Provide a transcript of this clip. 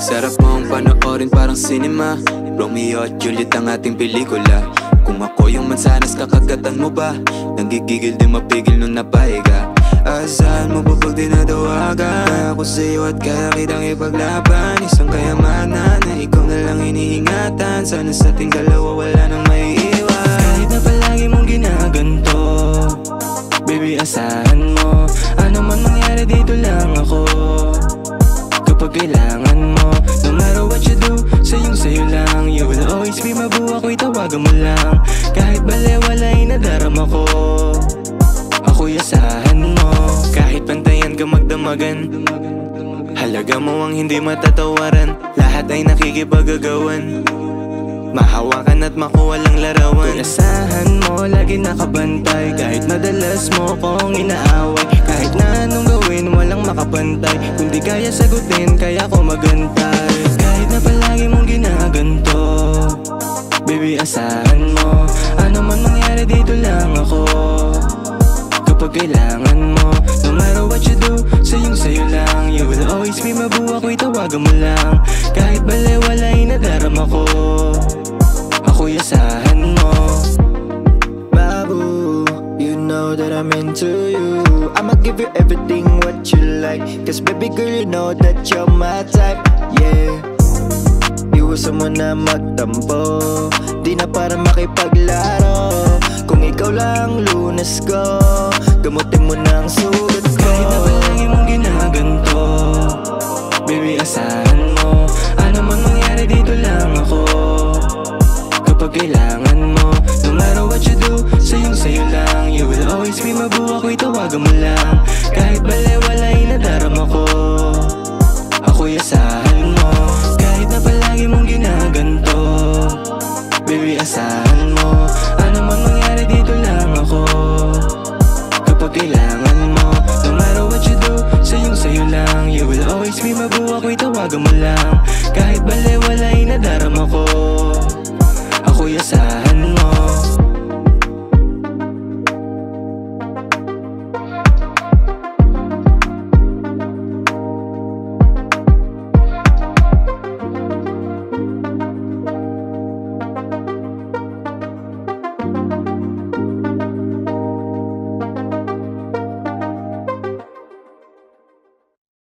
Sarap mong panoorin parang cinema, Romeo at Juliet ang ating pelikula. Kung ako yung mansanas kakagatan mo ba? Nanggigigil din mapigil nung napahiga. Asahan mo ba pag dinadawagan? Kaya ako sa'yo at kaya kitang ipaglaban. Isang kayamanan na ikaw na lang iniingatan. Sana sa ating dalawa wala nang maiiwan. Kahit na palagi mong ginaganto, baby asahan mo, ano man mangyari dito lang ako. Kapag kailangan mo, no matter what you do, sayo lang. You will always be mabuo, ako'y tawagan mo lang. Kahit balewalay na darama ko, ako'y asahan mo. Kahit pantayan ka magdamagan, halaga mo ang hindi matatawaran. Lahat ay nakikipagagawan, mahawakan at makuha lang larawan. Kung asahan mo, lagi nakabantay. Kahit madalas mo kong inaaway, kahit na anong gawin, walang makapantay. Kung di kaya sagutin, kaya ko magantay. Kahit na palagi mong ginaganto, baby asahan mo, ano man mangyari dito lang ako. Kapag kailangan mo, no matter what you do, sayo lang. You will always be mabuo, ako'y tawagan mo lang. Kahit balewalay na darama ko, ako'y asahan mo. Babu, you know that I'm into you. I'ma give you everything what you like, cause baby girl you know that you're my type, yeah. Iwasan mo na magtampo, di na para makipaglaro. Kung ikaw lang lunas ko, gamutin mo na ang sugat ko. Kahit na palagi mong ginaganto, baby asahan mo, ano man mangyari dito lang ako. Kapag kailangan mo, no matter what you do, sayo lang. You will always be mabuo, ako'y tawagan mo lang. Kahit balewalay na darama ko, ako'y asahan mo. Kahit na palagi mong ginaganto, baby asahan mo, ano man mangyari dito lang ako. Kapag kailangan mo, no matter what you do, sayo lang. You will always be mabuo, ako'y tawagan mo lang. Kahit balewalay na darama ko, ako'y asahan